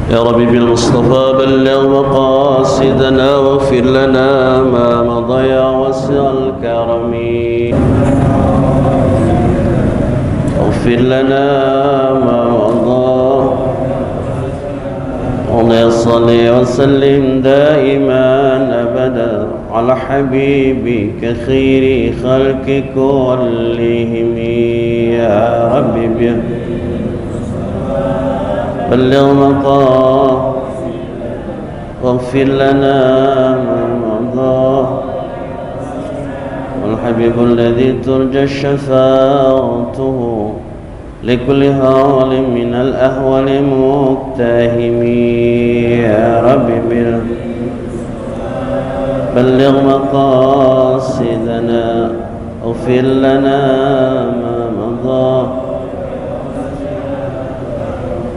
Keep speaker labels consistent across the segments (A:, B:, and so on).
A: يا رب بالمصطفى بلغ مقاصدنا واغفر لنا ما مضى يا واسع الكرم اغفر لنا ما مضى وصل وسلم دائما أبدا على حبيبك خير خلق كلهم يا رب بلغ مقام واغفر لنا ما مضى والحبيب الذي ترجى شفاعته لكل هول من الأهوال مقتهم يا رب بلغ مقاصدنا اغفر لنا ما مضى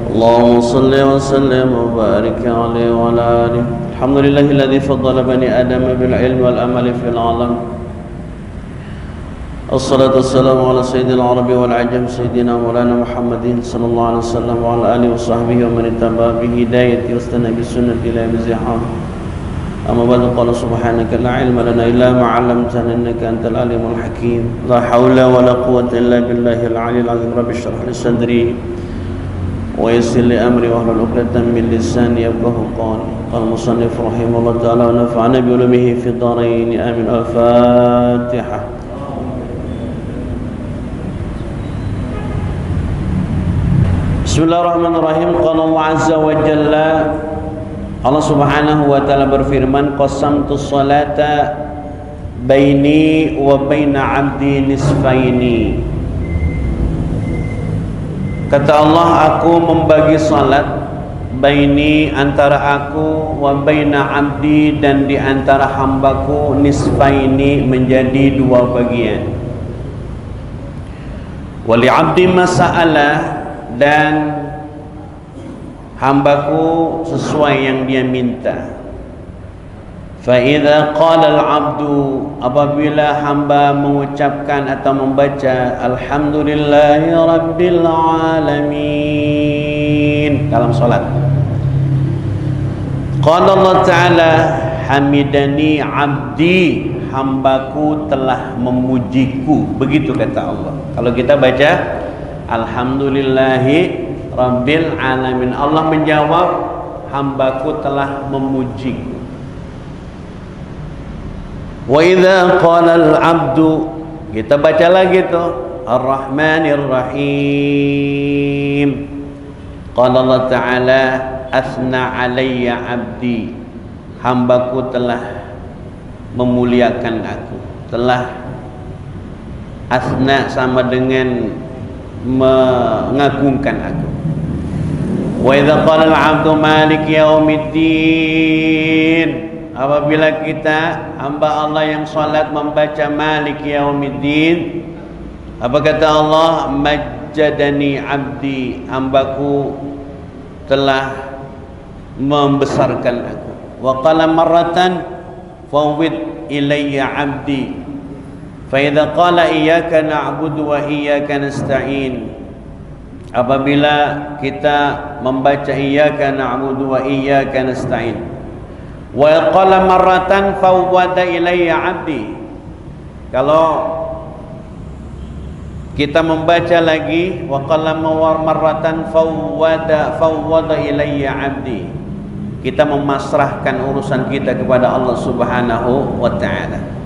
A: اللهم صل وسلم وبارك عليه وعلى آله. الحمد لله الذي فضل بني آدم بالعلم والأمل في العالم. الصلاة والسلام على سيد العرب والعجم سيدنا مولانا محمد صلى الله عليه وسلم وعلى آله وصحبه ومن اتبع بهدايته واستنى بالسنة إلى يوم الزحام. أما بعد قال سبحانك لا علم لنا إلا ما علمتنا إنك أنت العليم الحكيم. لا حول ولا قوة إلا بالله العلي العظيم. رب اشرح لي صدري ويسر لي أمري واحلل عقدة من لساني يفقهوا قولي. قال المصنف رحمه الله تعالى ونفعنا بعلومه في الدارين آمين. الفاتحة. Bismillahirrahmanirrahim. Qala Allah azza wa jalla, Allah subhanahu wa ta'ala berfirman, qasamtu salata baini wa baina abdi nisfaini. Kata Allah, aku membagi salat baini antara aku wa baina abdi dan di antara hambaku nisfaini menjadi dua bagian. Wa li abdi masa'alah dan hambaku sesuai yang dia minta. Fa idza qala al-'abdu, apabila hamba mengucapkan atau membaca alhamdulillahi rabbil alamin dalam salat, qala Allah taala hamidani 'abdi, hambaku telah memujiku. Begitu kata Allah. Kalau kita baca alhamdulillahi rabbil alamin, Allah menjawab hambaku telah memujiku. Wa idza qala al-'abdu, kita baca lagi tuh ar-rahmanir rahim, qala Allah ta'ala asna alayya 'abdi, hambaku telah memuliakan aku. Telah, asna sama dengan mengagungkan aku. Wa idza qala al-'abdu malik yaumiddin, apabila kita hamba Allah yang salat membaca malik yaumiddin, apa kata Allah? Majjadani 'abdi, hambaku telah membesarkan aku. Wa qala marratan fawwid ilayya 'abdi. Fa-idza qala iyyaka na'budu wa iyyaka nasta'in, apabila kita membaca iyyaka na'budu wa iyyaka nasta'in. Wa qala marratan fawwada ilayya 'abdi, kalau kita membaca lagi wa qala marratan fawwada ilayya 'abdi, kita memasrahkan urusan kita kepada Allah Subhanahu wa ta'ala.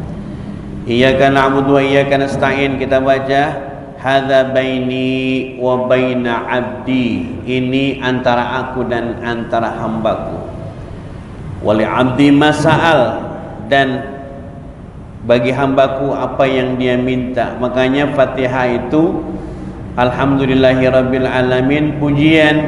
A: Iyyaka na'budu wa iyyaka nasta'in, kita baca hadza baini wa baina 'abdi, ini antara aku dan antara hambaku. Wali 'abdi masa'al, dan bagi hambaku apa yang dia minta. Makanya Fatihah itu alhamdulillahi rabbil alamin, pujian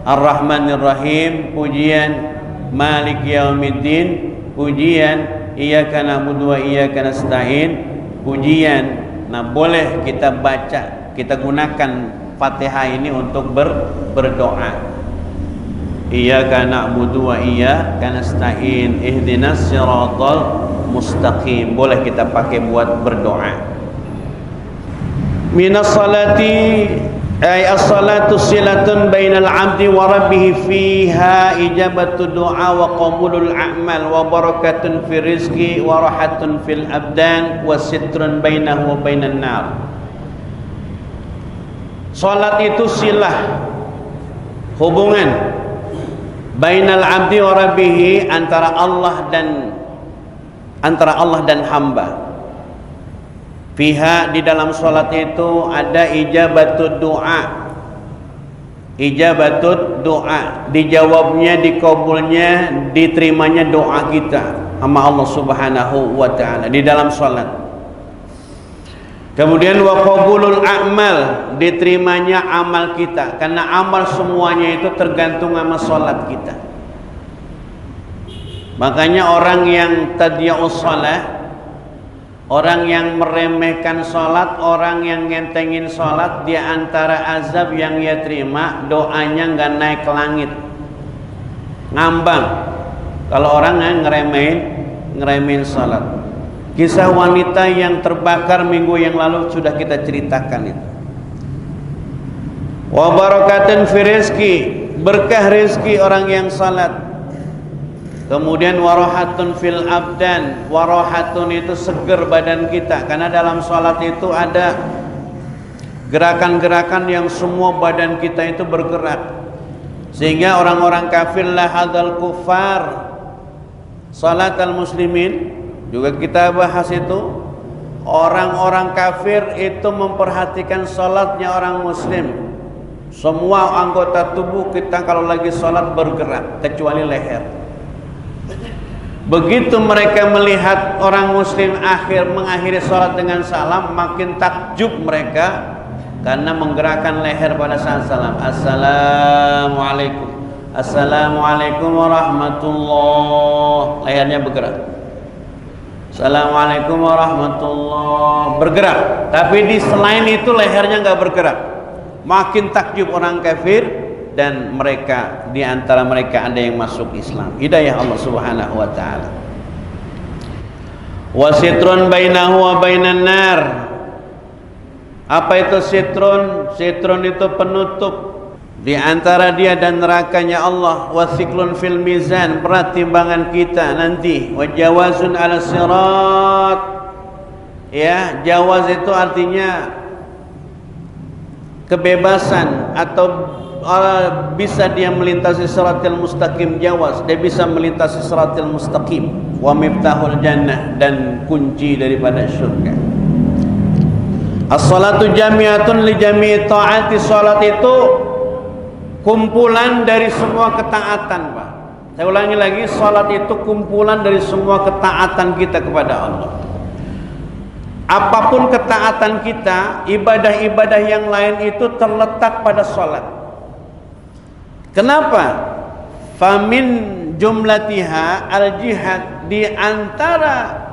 A: ar-rahmanir rahim, pujian malik yaumiddin, pujian iyyaka na'budu wa iyyaka nasta'in, pujian. Nah, boleh kita baca, kita gunakan Fatihah ini untuk berdoa. Iyyaka na'budu wa iyyaka nasta'in ihdinas siratal mustaqim, boleh kita pakai buat berdoa. Minas salati ay as-salatu silatun bainal 'abdi wa rabbih fiha ijabatu du'a wa qabulul a'mal wa barakatun fi rizqi wa rahatun fil abdan wa sitrun bainahu wa bainan nar. Salat itu silah, hubungan bainal 'abdi wa rabbih, antara Allah dan hamba. Fiha, di dalam salat itu ada ijabatud doa. Ijabatud doa, dijawabnya, dikabulnya, diterimanya doa kita sama Allah Subhanahu wa taala di dalam salat. Kemudian wa qabulul a'mal, diterimanya amal kita, karena amal semuanya itu tergantung sama salat kita. Makanya orang yang tadiya'us shalah, orang yang meremehkan salat, orang yang ngentengin salat, di antara azab yang ia terima, doanya nggak naik ke langit, ngambang. Kalau orang yang ngeremehin salat. Kisah wanita yang terbakar minggu yang lalu sudah kita ceritakan itu. Wa barakatun fi rizqi, berkah rezeki orang yang salat. Kemudian warahatun fil abdan, warahatun itu seger badan kita, karena dalam salat itu ada gerakan-gerakan yang semua badan kita itu bergerak, sehingga orang-orang kafir lahadal kufar salat al muslimin, juga kita bahas itu. Orang-orang kafir itu memperhatikan salatnya orang muslim. Semua anggota tubuh kita kalau lagi salat bergerak kecuali leher. Begitu mereka melihat orang muslim mengakhiri salat dengan salam, makin takjub mereka karena menggerakkan leher pada saat salam. Assalamualaikum, assalamualaikum warahmatullah, lehernya bergerak. Assalamualaikum warahmatullah, bergerak. Tapi di selain itu lehernya nggak bergerak. Makin takjub orang kafir. Dan mereka, di antara mereka ada yang masuk Islam. Hidayah Allah Subhanahu wa taala. Wa sitrun bainahu wa bainan nar. Apa itu sitrun? Sitrun itu penutup di antara dia dan nerakanya Allah. Wa siklun fil mizan, berat timbangan kita nanti. Wa jawazun ala sirat. Ya, jawaz itu artinya kebebasan atau bisa dia melintasi siratal mustaqim. Jawaz, dia bisa melintasi siratal mustaqim. Wa miftahul jannah, dan kunci daripada syurga. As-salatu jami'atun li jami'i ta'ati. Salat itu kumpulan dari semua ketaatan, Pak. Saya ulangi lagi, salat itu kumpulan dari semua ketaatan kita kepada Allah. Apapun ketaatan kita, ibadah-ibadah yang lain itu terletak pada salat. Kenapa? Famin jumlatiha al-jihad, di antara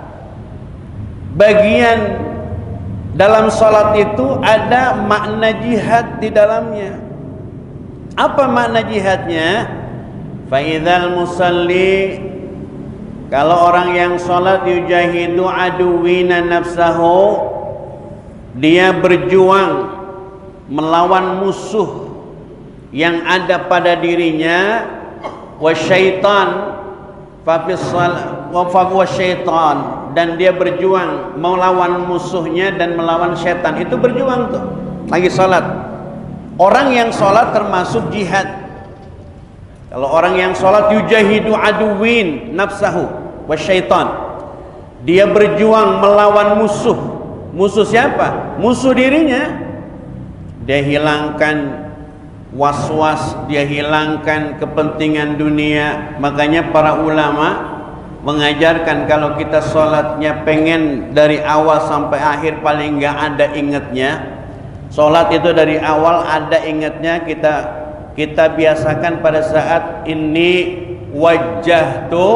A: bagian dalam salat itu ada makna jihad di dalamnya. Apa makna jihadnya? Fa idzal musalli, kalau orang yang salat, yujahidu aduwina nafsahu, dia berjuang melawan musuh yang ada pada dirinya, wasyaitan wasyaitan, dan dia berjuang melawan musuhnya dan melawan syaitan. Itu berjuang tuh lagi salat. Orang yang salat termasuk jihad. Kalau orang yang salat, yujahidu aduwin nafsahu wasyaitan, dia berjuang melawan musuh. Musuh siapa? Musuh dirinya. Dia hilangkan was-was, dia hilangkan kepentingan dunia. Makanya para ulama mengajarkan kalau kita sholatnya pengen dari awal sampai akhir paling nggak ada ingatnya. Sholat itu dari awal ada ingatnya. Kita biasakan pada saat ini wajjahtu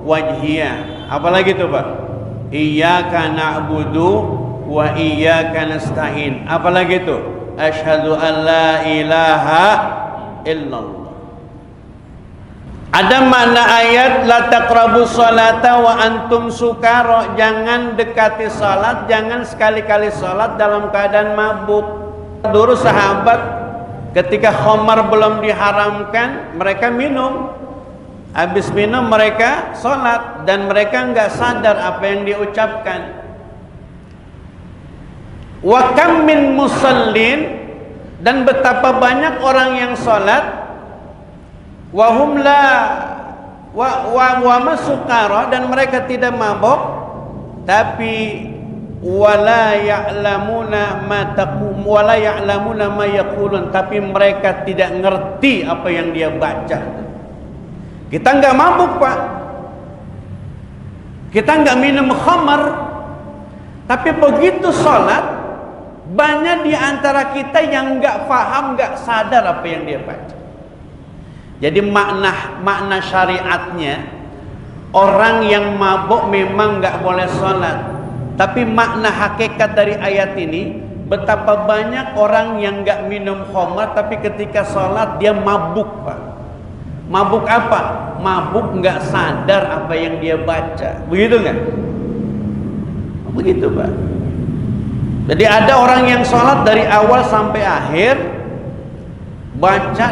A: wajhiyah. Apalagi itu Pak? Iyyaka na'budu wa iyyaka nasta'in. Apalagi itu? Asyhadu an la ilaha illallah. Ada makna ayat la taqrabu sholata wa antum sukara, jangan dekati salat, jangan sekali-kali salat dalam keadaan mabuk. Dulu sahabat ketika khamar belum diharamkan, mereka minum. Habis minum mereka sholat, dan mereka nggak sadar apa yang diucapkan. Wa kam min musallin, dan betapa banyak orang yang sholat, wahum la wa masukara, dan mereka tidak mabuk, tapi wala ya'lamuna ma taqum wala ya'lamuna ma yaqulun, tapi mereka tidak ngerti apa yang dia baca. Kita nggak mabuk, Pak, kita nggak minum khamar, tapi begitu sholat banyak di antara kita yang nggak paham, nggak sadar apa yang dia baca. Jadi makna syariatnya, orang yang mabuk memang nggak boleh sholat, tapi makna hakikat dari ayat ini, betapa banyak orang yang nggak minum khamar tapi ketika sholat dia mabuk, Pak. Mabuk apa? Mabuk nggak sadar apa yang dia baca. Begitu nggak? Begitu, Pak. Jadi ada orang yang sholat dari awal sampai akhir,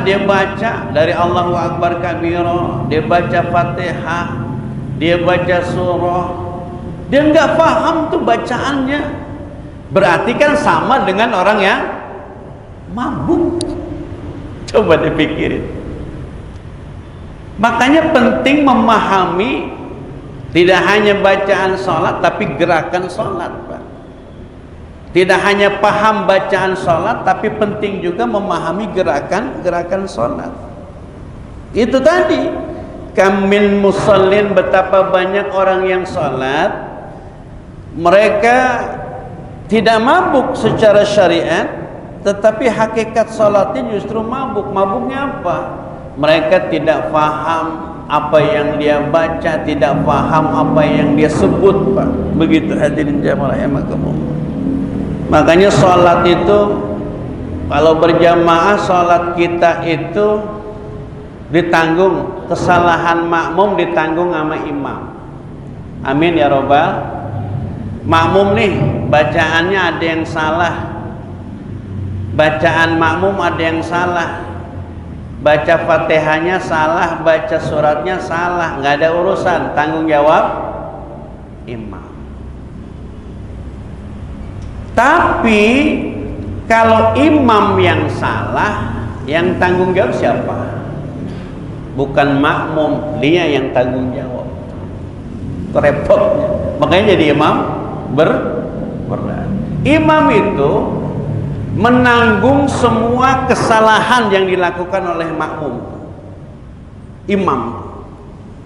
A: dia baca dari Allahu Akbar kabira, dia baca Fatihah, dia baca surah, dia nggak paham tuh bacaannya. Berarti kan sama dengan orang yang mabuk. Coba dipikirin. Makanya penting memahami tidak hanya bacaan sholat, tapi gerakan sholat, Pak. Tidak hanya paham bacaan sholat, tapi penting juga memahami gerakan sholat. Itu tadi, kamin musallin, betapa banyak orang yang sholat, mereka tidak mabuk secara syariat, tetapi hakikat sholatnya justru mabuk. Mabuknya apa? Mereka tidak paham apa yang dia baca, tidak paham apa yang dia sebut, Pak. Begitu hadirin jamaah rahimakumullah. Makanya sholat itu, kalau berjamaah sholat kita itu ditanggung, kesalahan makmum ditanggung sama imam. Amin ya robbal. Makmum nih bacaannya ada yang salah, bacaan makmum ada yang salah, baca Fatihahnya salah, baca suratnya salah, nggak ada urusan, tanggung jawab imam. Tapi kalau imam yang salah, yang tanggung jawab siapa? Bukan makmum, dia yang tanggung jawab. Itu repotnya. Makanya jadi imam berat. Imam itu menanggung semua kesalahan yang dilakukan oleh makmum. Imam.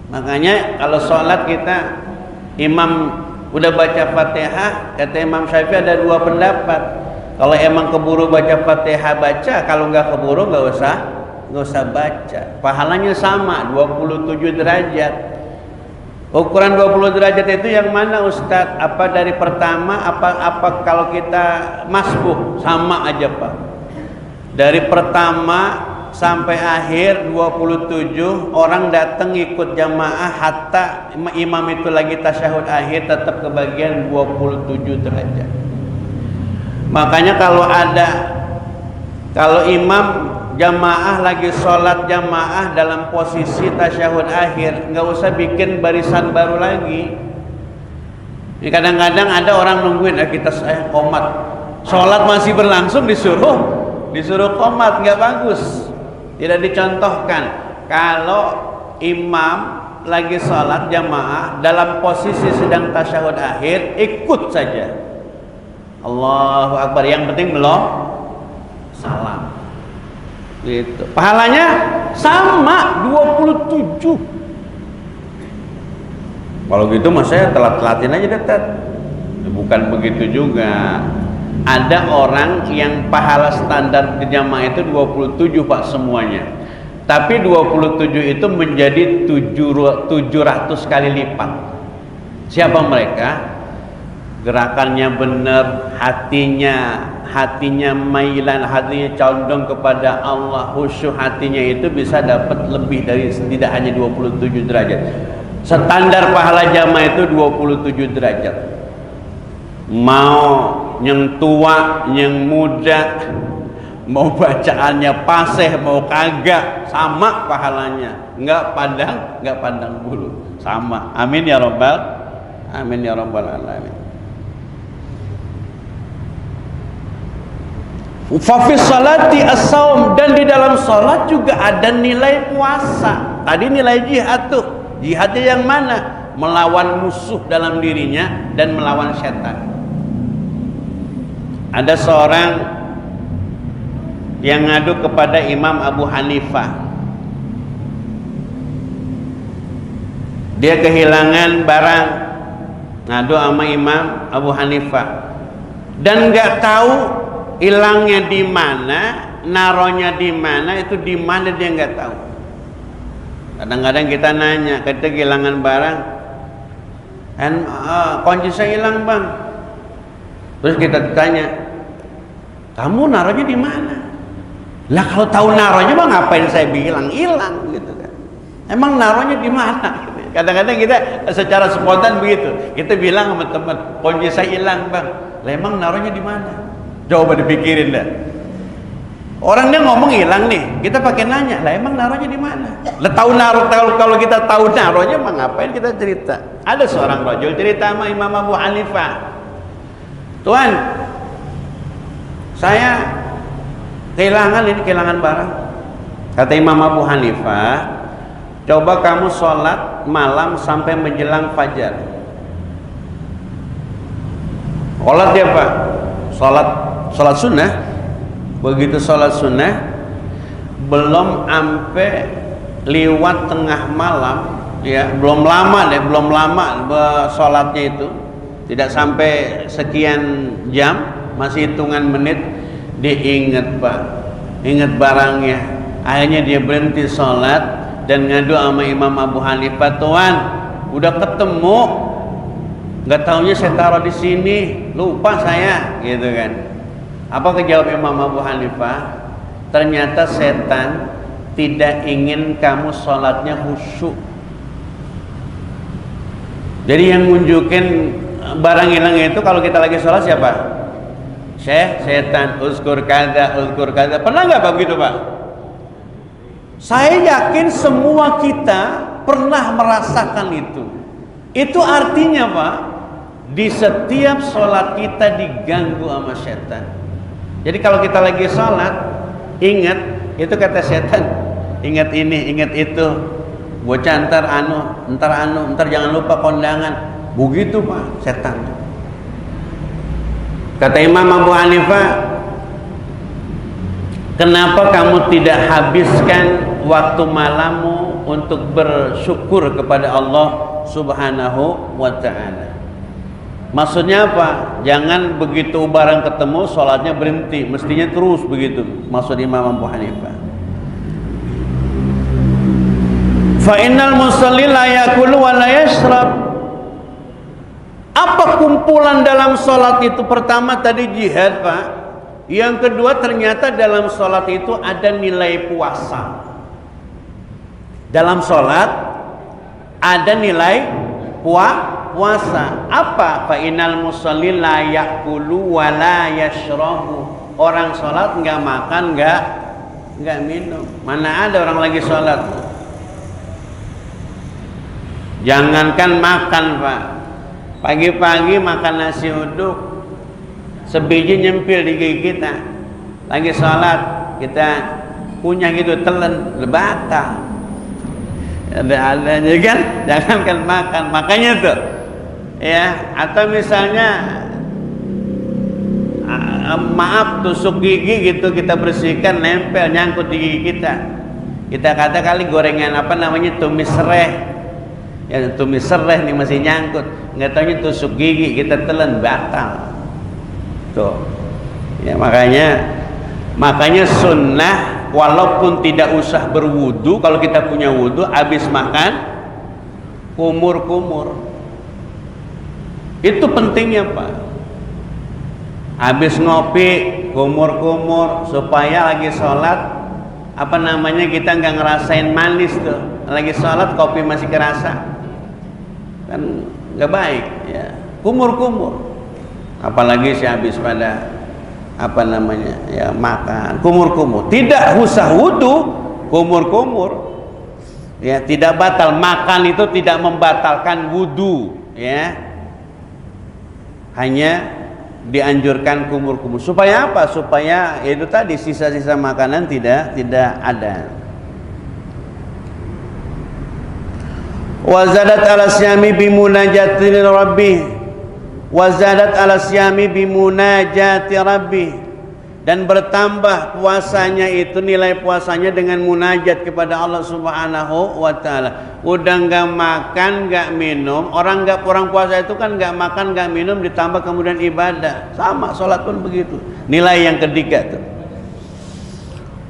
A: Makanya kalau sholat kita, imam udah baca Fatihah, kata Imam Syafi'i ada dua pendapat. Kalau emang keburu baca Fatihah, baca. Kalau nggak keburu nggak usah baca. Pahalanya sama, 27 derajat. Ukuran 20 derajat itu yang mana, Ustadz? Apa dari pertama, apa kalau kita masbuh? Sama aja, Pak. Dari pertama sampai akhir 27, orang datang ikut jamaah, hatta imam itu lagi tasyahud akhir tetap kebagian 27 derajat. Makanya kalau imam jamaah lagi sholat jamaah dalam posisi tasyahud akhir, nggak usah bikin barisan baru lagi. Ini kadang-kadang ada orang nungguin, kita qomat, sholat masih berlangsung disuruh qomat, nggak bagus. Tidak dicontohkan. Kalau imam lagi sholat jamaah dalam posisi sedang tasyahud akhir, ikut saja. Allahu Akbar, yang penting belum salam. Gitu. Pahalanya sama 27. Kalau gitu mas saya telat-telatin aja dekat. Bukan begitu juga. Ada orang yang pahala standar di jamaah itu 27, Pak, semuanya. Tapi 27 itu menjadi 700 kali lipat. Siapa mereka? Gerakannya benar, hatinya mailan, hatinya condong kepada Allah, khusyuk hatinya itu bisa dapat lebih dari, tidak hanya 27 derajat. Standar pahala jamaah itu 27 derajat. Mau yang tua, yang muda, mau bacaannya paseh mau kagak sama pahalanya, nggak pandang bulu, sama. Amin ya rabbal alamin. Fafis salati as-saum, dan di dalam salat juga ada nilai puasa. Tadi nilai jihad tuh, jihadnya yang mana? Melawan musuh dalam dirinya dan melawan setan. Ada seorang yang ngadu kepada Imam Abu Hanifah. Dia kehilangan barang, ngadu sama Imam Abu Hanifah, dan nggak tahu hilangnya di mana, naronya di mana, itu di mana dia nggak tahu. Kadang-kadang kita nanya, kita kehilangan barang, kunci saya hilang bang. Terus kita tanya, kamu naronya di mana? Lah kalau tahu naronya bang, ngapain saya bilang hilang gitu kan? Emang naronya di mana? Kadang-kadang kita secara spontan begitu, kita bilang sama teman, kunci saya hilang bang. Lah emang naronya di mana? Coba dipikirin dah. Orang dia ngomong hilang nih, kita pakai nanya, lah emang naronya di mana? Lah tahu naro, kalau kita tahu naronya, mah ngapain kita cerita? Ada seorang rajul cerita sama Imam Abu Hanifah, Tuan, saya kehilangan barang. Kata Imam Abu Hanifah, coba kamu sholat malam sampai menjelang fajar. Sholat dia pak, sholat sunnah. Begitu sholat sunnah, belum sampai lewat tengah malam, ya belum lama sholatnya itu, tidak sampai sekian jam, masih hitungan menit, dia ingat pak, ingat barangnya. Akhirnya dia berhenti sholat dan ngadu sama Imam Abu Hanifah, Tuan, udah ketemu, nggak taunya saya taruh di sini, lupa saya, gitu kan. Apa kejawab Imam Abu Hanifah? Ternyata setan tidak ingin kamu sholatnya khusyuk. Jadi yang nunjukin barang hilang itu kalau kita lagi sholat siapa? Setan. Uzkur kada. Pernah nggak begitu pak? Saya yakin semua kita pernah merasakan itu. Itu artinya pak, di setiap sholat kita diganggu sama setan. Jadi kalau kita lagi sholat, ingat, itu kata setan, ingat ini, ingat itu, bocah ntar jangan lupa kondangan. Begitu pak, setan. Kata Imam Abu Hanifah, kenapa kamu tidak habiskan waktu malammu untuk bersyukur kepada Allah Subhanahu wa ta'ala? Maksudnya apa? Jangan begitu barang ketemu sholatnya berhenti, mestinya terus begitu. Maksud Imam Abu Hanifah. Fa innal musalli la yakulu wa la yashrab. Apa kumpulan dalam sholat itu? Pertama tadi jihad pak. Yang kedua ternyata dalam sholat itu ada nilai puasa. Dalam sholat ada nilai puasa. Apa? Fa innal musalli la yakulu wa la yashrabu. Orang sholat nggak makan, nggak minum. Mana ada orang lagi sholat? Jangankan makan pak, pagi-pagi makan nasi uduk, sebiji nyempil di gigi kita. Lagi sholat kita punya gitu, telan, batal. Ada-adanya kan, jangankan makan. Makanya tuh ya, atau misalnya maaf, tusuk gigi gitu kita bersihkan, nempel, nyangkut di gigi kita. Kita kata kali gorengan apa namanya, tumis sereh, ya tumis sereh nih masih nyangkut, nggak taunya tusuk gigi, kita telan, batal. Tuh ya, makanya sunnah walaupun tidak usah berwudu, kalau kita punya wudu, habis makan kumur-kumur. Itu pentingnya pak. Habis ngopi kumur-kumur, supaya lagi sholat apa namanya, kita nggak ngerasain manis tuh. Lagi sholat kopi masih kerasa, kan nggak baik ya. Kumur-kumur, apalagi sih habis pada apa namanya ya, makan kumur-kumur, tidak usah wudu kumur-kumur ya, tidak batal. Makan itu tidak membatalkan wudu ya, hanya dianjurkan kumur-kumur. Supaya apa? Supaya itu tadi sisa-sisa makanan tidak ada. Wazadat ala syami bimunajati rabbih, wazadat ala syami bimunajati rabbih, dan bertambah puasanya itu, nilai puasanya dengan munajat kepada Allah Subhanahu wa taala. Udah enggak makan, enggak minum. Orang puasa itu kan enggak makan, enggak minum, ditambah kemudian ibadah. Sama salat pun begitu. Nilai yang ketiga tuh.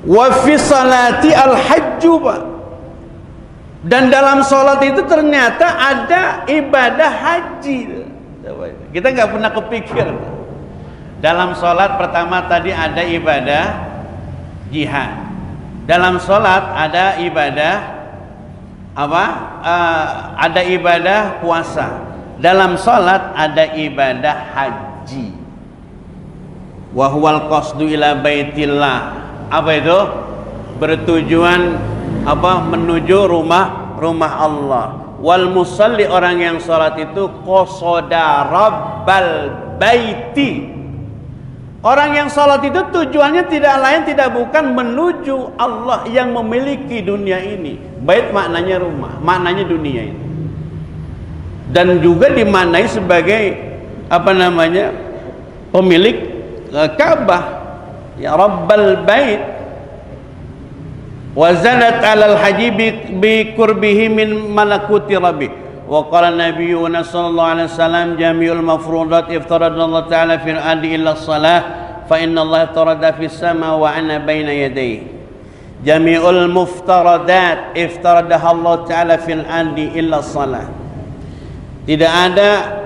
A: Wa fi salati al-hajju, Pak. Dan dalam salat itu ternyata ada ibadah haji. Kita enggak pernah kepikir. Dalam sholat pertama tadi ada ibadah jihad. Dalam sholat ada ibadah apa? Ada ibadah puasa. Dalam sholat ada ibadah haji. Wa huwal qasdu ila baitillah. Apa itu? Bertujuan apa? Menuju rumah Allah. Wal musalli, orang yang sholat itu qasada rabbal baiti. Orang yang salat itu tujuannya tidak lain tidak bukan menuju Allah yang memiliki dunia ini. Bait maknanya rumah, maknanya dunia ini. Dan juga dimaknai sebagai apa namanya? Pemilik Ka'bah. Ya Rabbal Bait. Wa zanat 'alal haji bi qurbihi min malakuti rabbih. Wa qala nabiyyuna sallallahu alaihi wasallam jami'ul mafruḍat iftaradallahu ta'ala fil ardi illa shalah fa inna Allah iftarada fis sama wa ana baina yadayhi. Jami'ul muftaradat iftaradaha Allah ta'ala fil ardi illa shalah. Tidak ada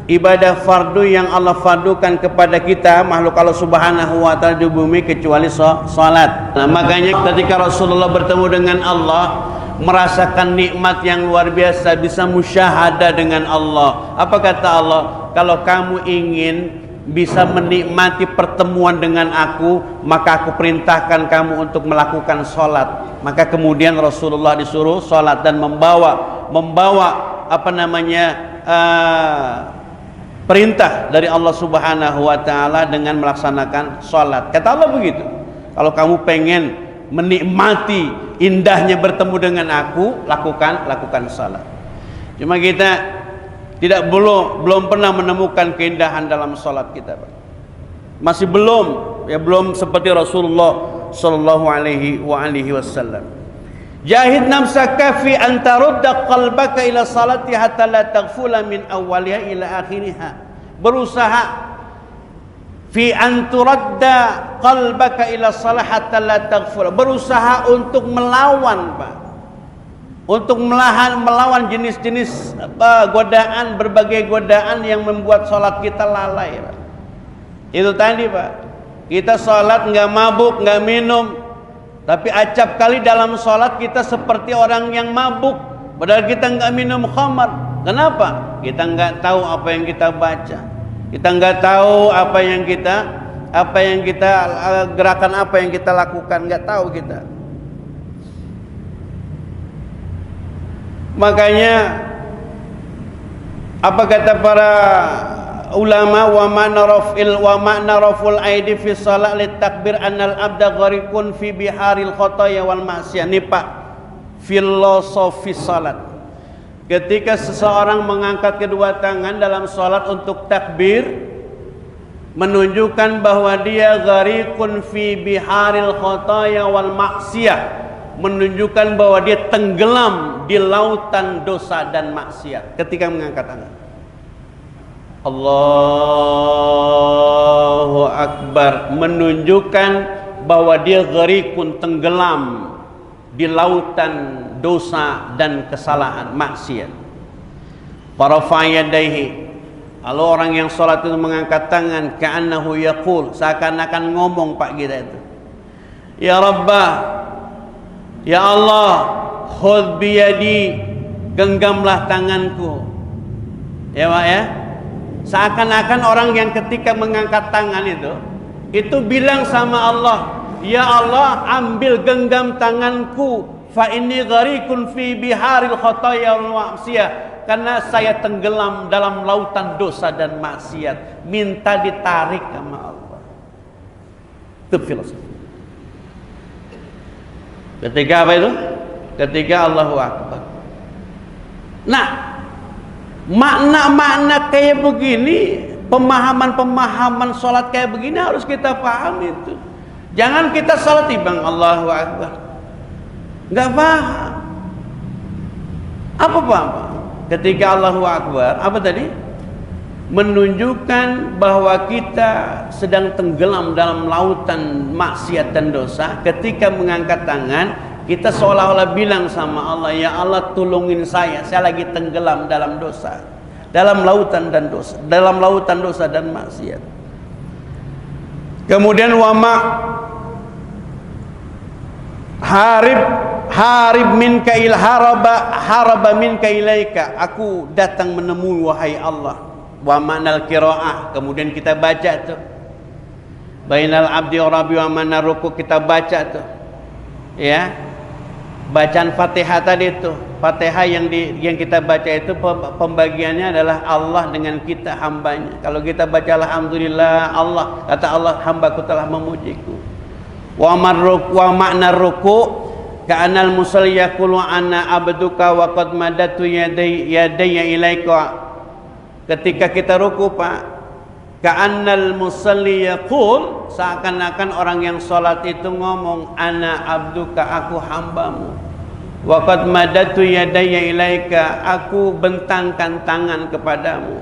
A: ibadah fardu yang Allah fardukan kepada kita makhluk Allah Subhanahu wa taala di bumi kecuali salat. Nah, makanya ketika Rasulullah bertemu dengan Allah, merasakan nikmat yang luar biasa, bisa musyahadah dengan Allah. Apa kata Allah? Kalau kamu ingin bisa menikmati pertemuan dengan aku, maka aku perintahkan kamu untuk melakukan sholat. Maka kemudian Rasulullah disuruh sholat dan membawa apa namanya perintah dari Allah Subhanahu wa taala dengan melaksanakan sholat. Kata Allah begitu. Kalau kamu pengen menikmati indahnya bertemu dengan aku, lakukan salat. Cuma kita belum pernah menemukan keindahan dalam salat kita, Pak. Masih belum seperti Rasulullah sallallahu alaihi wasallam. Jahid nafsaka fi an tarudda qalbaka ila salati hatta la taghfula min awwaliha ila akhiriha. Berusaha fi anturadda qalbaka ila salah hatta la taghfur. Berusaha untuk melawan, Pak. Untuk melawan jenis-jenis godaan, berbagai godaan yang membuat salat kita lalai, Pak. Itu tadi, Pak. Kita salat enggak mabuk, enggak minum. Tapi acap kali dalam salat kita seperti orang yang mabuk, padahal kita enggak minum khamar. Kenapa? Kita enggak tahu apa yang kita baca. Kita nggak tahu apa yang kita gerakan, apa yang kita lakukan, nggak tahu kita. Makanya apa kata para ulama, wa ma'na raful aidi fi shalah lit takbir annal abda gharikun fi biharil khotoya wal ma'siyah. Ini Pak, filosofi salat. Ketika seseorang mengangkat kedua tangan dalam sholat untuk takbir, menunjukkan bahwa dia gharikun fi biharil khotaya wal maksiyah, menunjukkan bahwa dia tenggelam di lautan dosa dan maksiat ketika mengangkat tangan. Allahu Akbar, menunjukkan bahwa dia gharikun, tenggelam di lautan dosa dan kesalahan, maksiat. Farafa yadayhi. Kalau orang yang sholat itu mengangkat tangan, ka'annahu yaqul, seakan-akan ngomong, Pak, kita itu. Ya Rabbah, ya Allah, khudh biyadi, genggamlah tanganku. Ya Pak ya. Seakan-akan orang yang ketika mengangkat tangan itu, itu bilang sama Allah, ya Allah, ambil genggam tanganku, fa inni gharikun fi biharil khotoya wal ma'siyah, karena saya tenggelam dalam lautan dosa dan maksiat, minta ditarik sama Allah. Itu filosofi. Ketiga apa itu? Ketiga Allahu Akbar. Nah, makna-makna kayak begini, pemahaman-pemahaman sholat kayak begini harus kita pahami itu. Jangan kita sholat bang Allahu Akbar nggak paham. Apa paham? Ketika Allahu Akbar, apa tadi? Menunjukkan bahwa kita sedang tenggelam dalam lautan maksiat dan dosa. Ketika mengangkat tangan, kita seolah-olah bilang sama Allah, ya Allah tolongin saya lagi tenggelam dalam dosa, dalam lautan dosa dan maksiat. Kemudian wama harib minka il haraba minka ilaika, aku datang menemui wahai Allah. Wa manal qiraah, kemudian kita baca tuh bainal abdi wa rabbi wa manar ruku, kita baca tuh ya, bacaan Fatihah tadi itu. Fatihah yang kita baca itu pembagiannya adalah Allah dengan kita hambanya. Kalau kita baca alhamdulillah, Allah kata Allah, hambaku telah memujiku. Wa makna ruku ka'anal musalli yaqulu ana abduka wa qad madatu yadayya ilaika. Ketika kita ruku Pak, ka'annal musalli yaqul, seakan-akan orang yang sholat itu ngomong, ana abduka, aku hambamu, wa qad madatu yadayya ilaika, aku bentangkan tangan kepadamu,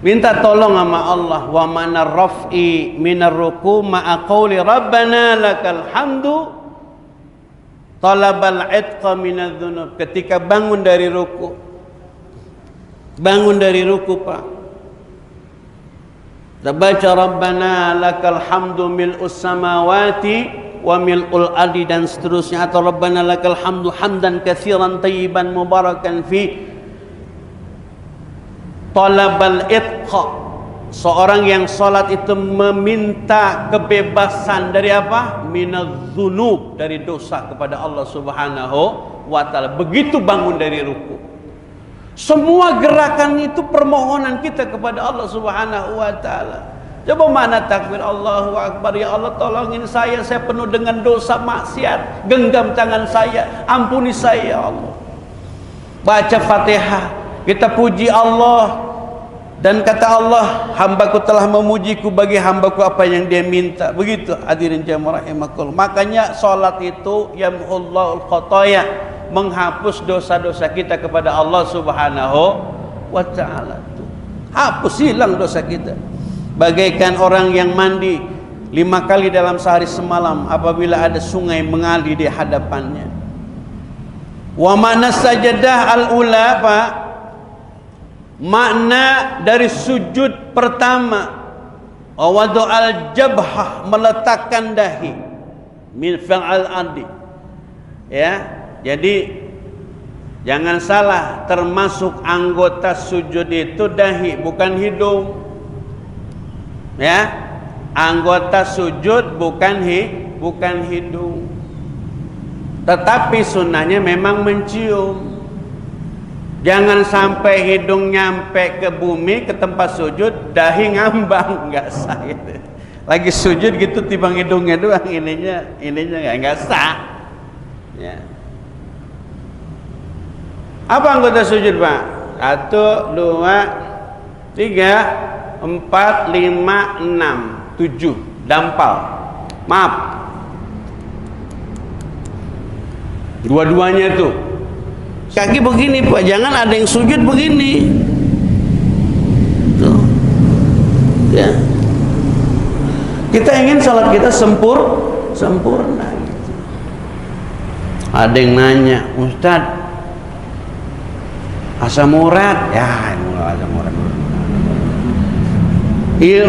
A: minta tolong sama Allah. Wa mana raf'i minar ruku ma'a qawli rabbana lakal hamdu talabal itqa minadz dzunub. Ketika bangun dari ruku Pak, kita baca rabbana lakal hamdu mil'us samawati wa mil'ul ardi dan seterusnya, atau rabbana lakal hamdu hamdan katsiran tayyiban mubarakan fi. Talabal itqa, seorang yang salat itu meminta kebebasan dari apa? Minadz dzunub, dari dosa kepada Allah Subhanahu wa taala. Begitu bangun dari ruku, semua gerakan itu permohonan kita kepada Allah Subhanahu wa taala. Coba mana takbir Allahu Akbar, ya Allah tolongin saya penuh dengan dosa maksiat, genggam tangan saya, ampuni saya ya Allah. Baca Fatihah, kita puji Allah, dan kata Allah, hambaku telah memujiku, bagi hambaku apa yang dia minta. Begitu hadirin jamaah rahimakumullah. Makanya salat itu yamhullahul khotoya, menghapus dosa-dosa kita kepada Allah Subhanahu wa ta'ala. Hapus, hilang dosa kita. Bagaikan orang yang mandi 5 kali dalam sehari semalam apabila ada sungai mengalir di hadapannya. Wa mana sajadah al-ula Pak, makna dari sujud pertama, wadu al-jabhah, meletakkan dahi, min fa'al ardi ya. Jadi jangan salah, termasuk anggota sujud itu dahi, bukan hidung ya. Anggota sujud bukan hidung, tetapi sunnahnya memang mencium. Jangan sampai hidung nyampe ke bumi, ke tempat sujud, dahi ngambang, nggak sah gitu. Lagi sujud gitu timbang hidungnya doang, ininya nggak sah ya. Apa anggota sujud Pak? 1, 2, 3, 4, 5, 6, 7. Dampal. Maaf. Dua-duanya itu. Kaki begini Pak, jangan ada yang sujud begini. Tuh. Ya. Kita ingin salat kita sempurna gitu. Ada yang nanya, Ustadz, asam urat, ya asam urat. Iya,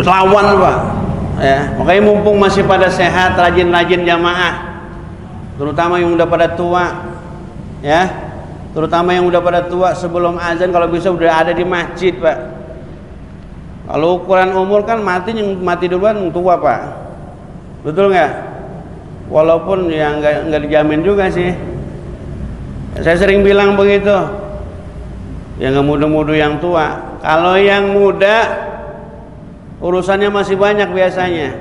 A: lawan Pak. Ya, makanya mumpung masih pada sehat, rajin-rajin jamaah. Terutama yang udah pada tua. Ya. Terutama yang udah pada tua, sebelum azan kalau bisa udah ada di masjid, Pak. Kalau ukuran umur kan yang mati duluan tua Pak, betul nggak? Walaupun ya nggak dijamin juga sih. Saya sering bilang begitu. Yang muda-muda yang tua. Kalau yang muda urusannya masih banyak biasanya.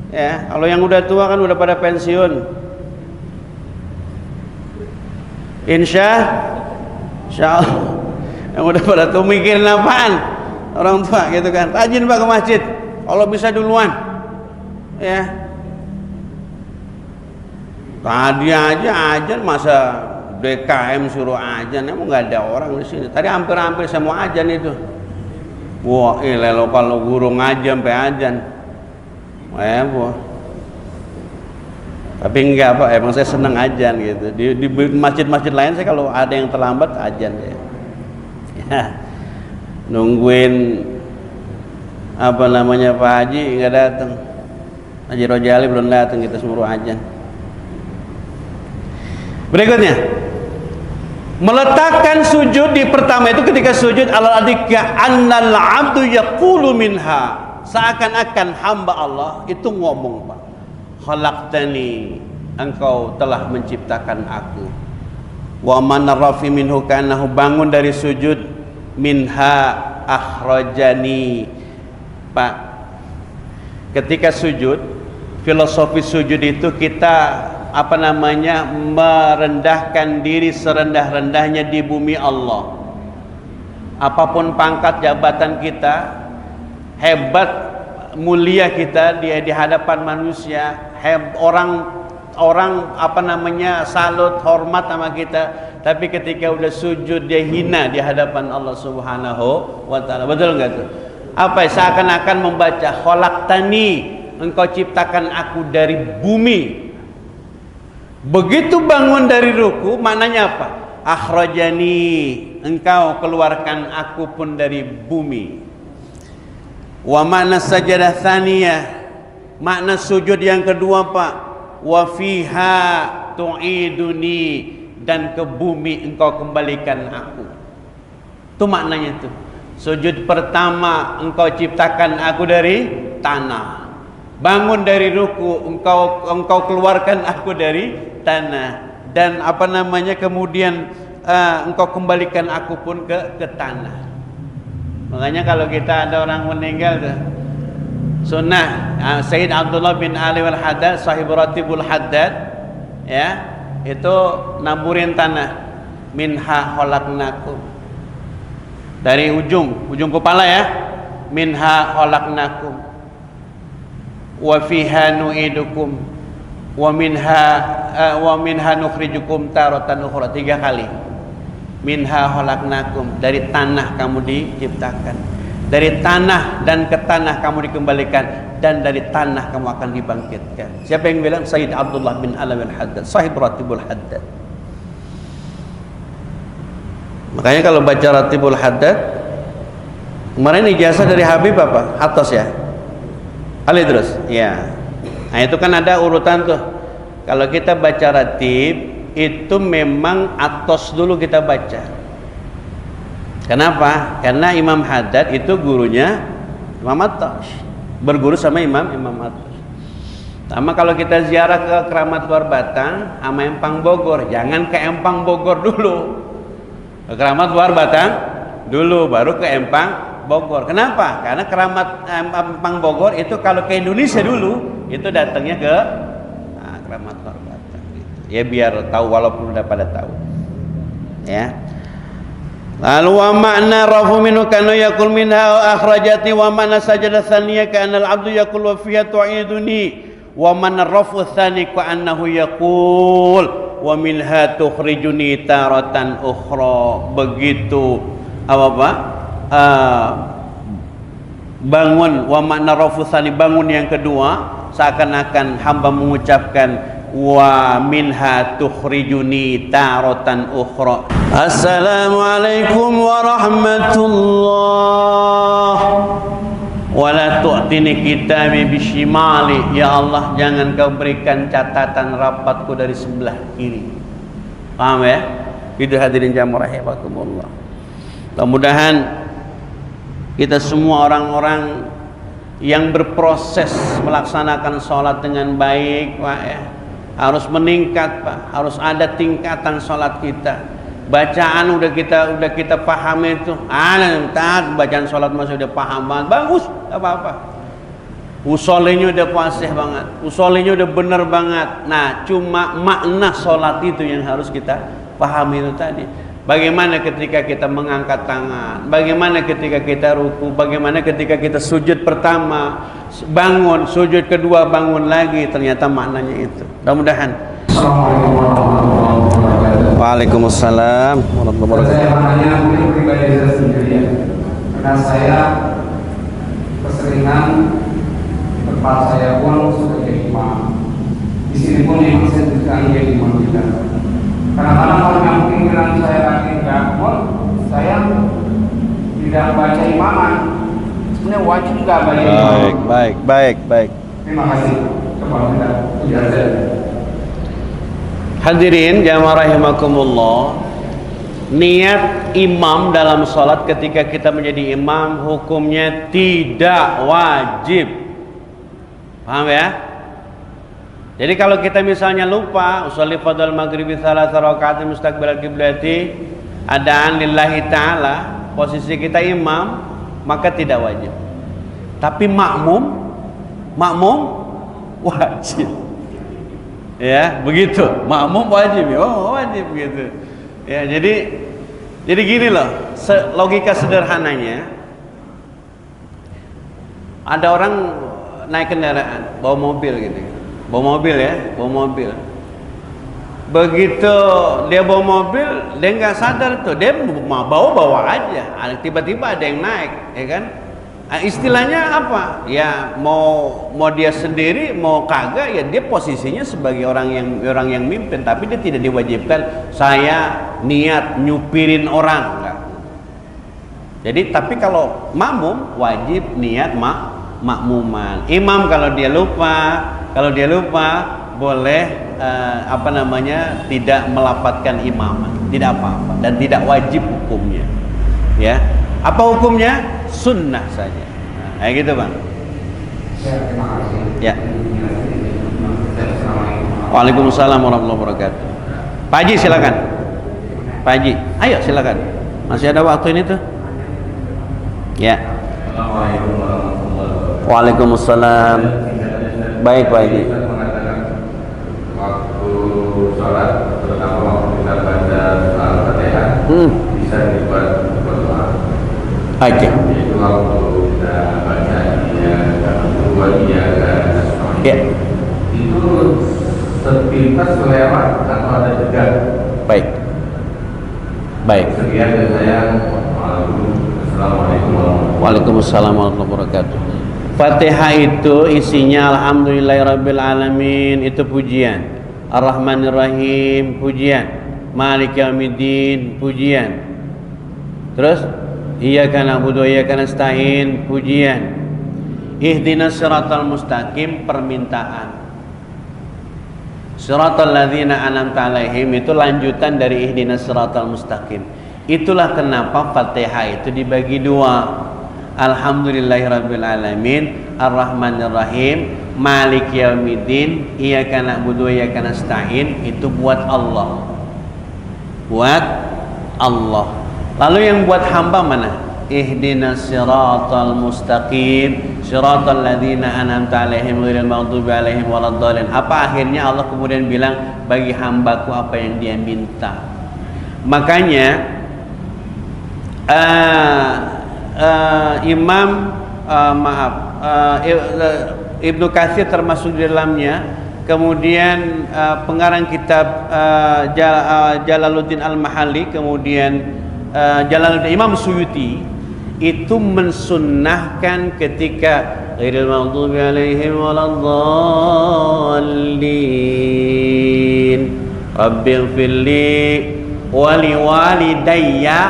A: Ya, kalau yang udah tua kan udah pada pensiun. Insya Allah. Yang udah pada tuh mikirin apaan? Orang tua gitu kan. Rajin Pak ke masjid. Kalau bisa duluan. Ya. Tadi aja masa DKM suruh ajan, emang nggak ada orang di sini. Tadi hampir semua ajan itu. Wah, lo kalau guru ngaji sampai ajan. Wah. Tapi enggak Pak, emang saya seneng ajan gitu. Di masjid-masjid lain saya kalau ada yang terlambat ajan ya. Nungguin apa namanya Pak Haji nggak datang. Haji Rojali belum datang, kita semua ajan. Berikutnya, meletakkan sujud di pertama itu ketika sujud alal adika annal abdu yaqulu minha, seakan-akan hamba Allah itu ngomong Pak, khalaqtani, engkau telah menciptakan aku, wa man rafi minhu kanahu, bangun dari sujud, minha akhrajani. Pak, ketika sujud, filosofi sujud itu kita merendahkan diri serendah-rendahnya di bumi Allah. Apapun pangkat jabatan kita, hebat mulia kita di hadapan manusia, orang salut hormat sama kita, tapi ketika udah sujud dia hina di hadapan Allah Subhanahu wa taala. Betul enggak tuh? Apa seakan-akan membaca khalaqtani, engkau ciptakan aku dari bumi. Begitu bangun dari ruku, maknanya apa? Akhrajani, engkau keluarkan aku pun dari bumi. Wa makna sajadah tsaniyah, makna sujud yang kedua Pak, wa fiha tu'iduni, dan ke bumi engkau kembalikan aku. Itu maknanya itu. Sujud pertama, engkau ciptakan aku dari tanah. Bangun dari ruku, engkau keluarkan aku dari tanah, dan kemudian engkau kembalikan aku pun ke tanah. Makanya kalau kita ada orang meninggal tuh, sunnah Sayyid Abdullah bin Ali al-Haddad, sahib Ratibul Haddad, ya, itu naburin tanah, minha khalaqnakum, dari ujung kepala ya, minha khalaqnakum wa fiha nu'idukum wa minha nukhrijukum taratan ukhra, 3 kali. Minha khalaqnakum, dari tanah kamu diciptakan, dari tanah dan ke tanah kamu dikembalikan, dan dari tanah kamu akan dibangkitkan. Siapa yang bilang? Sayyid Abdullah bin Alawi al-Haddad, sahib Ratibul Haddad. Makanya kalau baca Ratibul Haddad, kemarin ijazah dari Habib apa? Atas ya? Ali terus, ya. Nah itu kan ada urutan tuh. Kalau kita baca ratib, itu memang atos dulu kita baca. Kenapa? Karena Imam Haddad itu gurunya Imam Atos, berguru sama Imam Atos. Sama kalau kita ziarah ke Keramat Luar Batang sama Empang Bogor, jangan ke Empang Bogor dulu, ke Keramat Luar Batang dulu, baru ke Empang Bogor. Kenapa? Karena Keramat Empang Bogor itu kalau ke Indonesia dulu itu datangnya ke Keramat Luar Batang gitu. Ya biar tahu, walaupun udah pada tahu. Ya. Lalu wa makna rafu minhu kana yaqul minha akhrajati, wa makna sajadah tsaniyah kana al-'abdu yaqul wa fiha tu'iduni, wa makna rafu tsani ka annahu yaqul wa minha tukhrijuni taratan ukhra. Begitu apa? Bangun, wa makna rafusani, bangun yang kedua, seakan-akan hamba mengucapkan wa minha tukhrijuni taratan ukhra. Assalamualaikum warahmatullah. Wa la tu'tini kitabi bishimali, ya Allah jangan kau berikan catatan rapatku dari sebelah kiri. Paham ya? Itu hadirin jamaah rahimakumullah. Mudah-mudahan Kita semua orang-orang yang berproses melaksanakan sholat dengan baik, Pak, ya, harus meningkat, Pak. Harus ada tingkatan sholat kita. Bacaan udah kita pahami itu. Bacaan sholat masih udah paham banget, bagus, apa-apa. Usolenya udah fasih banget, usolenya udah bener banget. Nah, cuma makna sholat itu yang harus kita pahami itu tadi. Bagaimana ketika kita mengangkat tangan, bagaimana ketika kita ruku, bagaimana ketika kita sujud pertama, bangun, sujud kedua, bangun lagi, ternyata maknanya itu. Mudah-mudahan.
B: Assalamualaikum warahmatullahi wabarakatuh.
A: Waalaikumsalam warahmatullahi wabarakatuh.
B: Saya menanya mungkin pribadi saya sendiri ya, karena saya keseringan tempat saya pun sebagai imam. Di sini pun memang saya juga jadi imam kita. Kadang-kadang kalau yang pikiran saya lagi enggak pun, saya tidak baca imaman. Sebenarnya wajib enggak baca imaman.
A: Baik.
B: Terima kasih. Coba kita lihat.
A: Hadirin jamaah rahimakumullah, niat imam dalam sholat ketika kita menjadi imam hukumnya tidak wajib. Paham ya? Jadi kalau kita misalnya lupa usolli fardhal maghribi tsalatsa raka'atin mustaqbilal qiblati adaan lillahi ta'ala, posisi kita imam, maka tidak wajib. Tapi makmum wajib. Ya, begitu. Makmum wajib. Oh, wajib gitu. Ya, jadi gini loh, logika sederhananya. Ada orang naik kendaraan, bawa mobil gitu. Bawa mobil. Begitu dia bawa mobil, dia nggak sadar tuh, dia bawa aja. Tiba-tiba ada yang naik, ya kan? Istilahnya apa? Ya mau dia sendiri, mau kagak, ya dia posisinya sebagai orang yang mimpin, tapi dia tidak diwajibkan saya niat nyupirin orang, enggak. Jadi tapi kalau makmum wajib niat makmuman. Imam kalau dia lupa boleh tidak melapatkan imaman, tidak apa-apa dan tidak wajib hukumnya. Ya, apa hukumnya? Sunnah saja. Nah, kayak gitu, Bang.
B: Terima kasih.
A: Ya. Waalaikumsalam warahmatullahi wabarakatuh. Pak Haji silakan. Pak Haji, ayo silakan. Masih ada waktu ini tuh. Ya.
C: Assalamualaikum warahmatullahi wabarakatuh.
A: Waalaikumsalam. Baik, Pak Haji.
C: Waktu sholat, terutama waktu kita baca Al-Fatihah, bisa dibuat berdoa.
A: Oke.
C: Itu waktu kita baca
A: Ya.
C: itu sepintas lewat atau ada jeda.
A: Baik.
C: Sekian dari saya. Assalamualaikum warahmatullahi wabarakatuh.
A: Waalaikumsalam warahmatullahi wabarakatuh. Fatihah itu isinya alhamdulillahirabbil alamin, itu pujian. Ar-Rahmanir Rahim, pujian. Maliki yaumiddin, pujian. Terus iyyaka na'budu wa iyyaka nasta'in, pujian. Ihdinas siratal mustaqim, permintaan. Siratal ladzina an'amta 'alaihim, itu lanjutan dari ihdinas siratal mustaqim. Itulah kenapa Fatihah itu dibagi dua. Alhamdulillahirabbil alamin, Ar-Rahmanir Rahim, Maliki yaumiddin, iyyaka na'budu wa iyyaka nasta'in, itu buat Allah. Lalu yang buat hamba mana? Ihdinas siratal mustaqim, siratal ladzina an'amta 'alaihim ghairil maghdubi 'alaihim waladdallin. Apa akhirnya Allah kemudian bilang bagi hambaku apa yang dia minta. Makanya Ibnu Katsir termasuk di dalamnya, kemudian pengarang kitab Jalaluddin Al-Mahalli, kemudian Jalaluddin Imam Suyuti itu mensunnahkan ketika ghairil maghdubi 'alaihim waladdallin rabbighfirli wa liwalidayya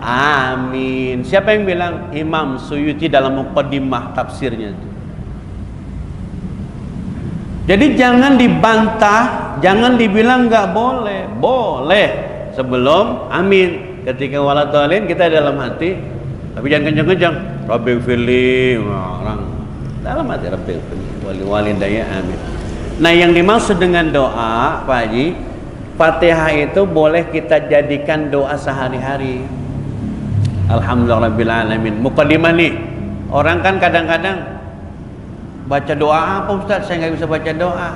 A: amin. Siapa yang bilang? Imam Suyuti dalam muqaddimah tafsirnya itu. Jadi jangan dibantah, jangan dibilang nggak boleh. Boleh sebelum amin. Ketika waladhdallin kita dalam hati, tapi jangan kencang-kencang. Rabbi firli, orang dalam hati Rabbi firli, walidayya amin. Nah, yang dimaksud dengan doa, Pak Haji, Fatihah itu boleh kita jadikan doa sehari-hari. Alhamdulillahirabbil alamin. Muqaddimah nih. Orang kan kadang-kadang baca doa apa Ustaz? Saya nggak bisa baca doa.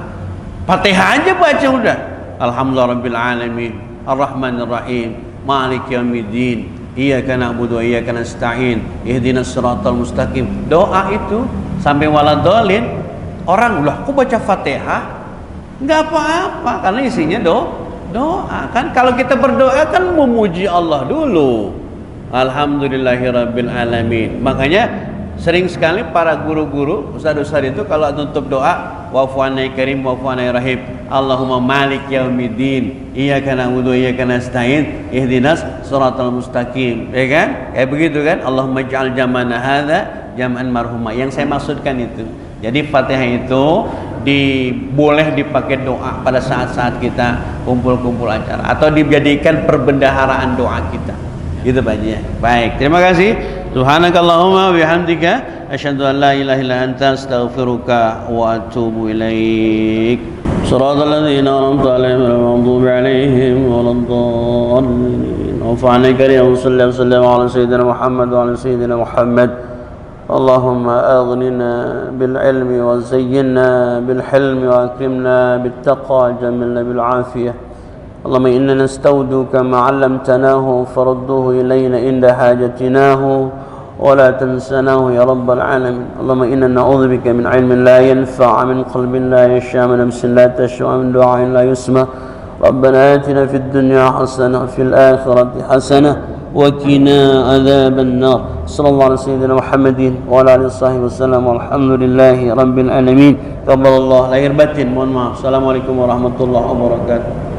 A: Fatihah aja baca udah. Alhamdulillahirabbil alamin, Arrahmanir Rahim, Maliki yaumiddin, Iyyaka na'budu wa iyyaka nasta'in, Ihdinas siratal mustaqim. Doa itu sampai waladhdallin. Orang loh, aku baca Fatihah enggak apa-apa karena isinya doa. Kan kalau kita berdoa kan memuji Allah dulu. Alhamdulillahirabbil alamin. Makanya sering sekali para guru-guru, ustaz-ustaz itu kalau tutup doa, wa'fu 'anna karim wa'fu 'anna rahim, Allahumma malik yaumiddin, iyyaka na'budu wa iyyaka nasta'in, ihdinas siratal mustaqim. Ya kan? Kayak begitu kan? Allahumma ij'al jam'ana hadza jam'an marhuma. Yang saya maksudkan itu. Jadi Fatihah itu boleh dipakai doa pada saat-saat kita kumpul-kumpul acara atau dijadikan perbendaharaan doa kita. Gitu Pak Haji. Baik, terima kasih. Subhanakallahumma bihamdika asyhadu an la ilaha illa anta astaghfiruka wa atubu ilaik. Shiratal ladzina an'amta 'alaihim ghairil maghdubi 'alaihim waladdallin. Wa'fa'na karim sallallahu alaihi wasallam ala sayyidina Muhammad wa ala sayyidina Muhammad. اللهم أغننا بالعلم وزينا بالحلم وأكرمنا بالتقوى وجملنا بالعافية. اللهم إنا نستودعك ما علمتناه فردوه إلينا عند حاجتناه ولا تنسناه يا رب العالمين. اللهم إنا نعوذ بك من علم لا ينفع، من قلب لا يخشع، من نفس لا تشبع، من دعاء لا يسمع. ربنا آتنا في الدنيا حسنة وفي الآخرة حسنة وقنا عذاب النار. صلى الله على سيدنا محمد وعلى آله وصحبه وسلم والحمد لله رب العالمين. تقبل الله lahir batin. Mohon maaf. Assalamualaikum warahmatullahi wabarakatuh.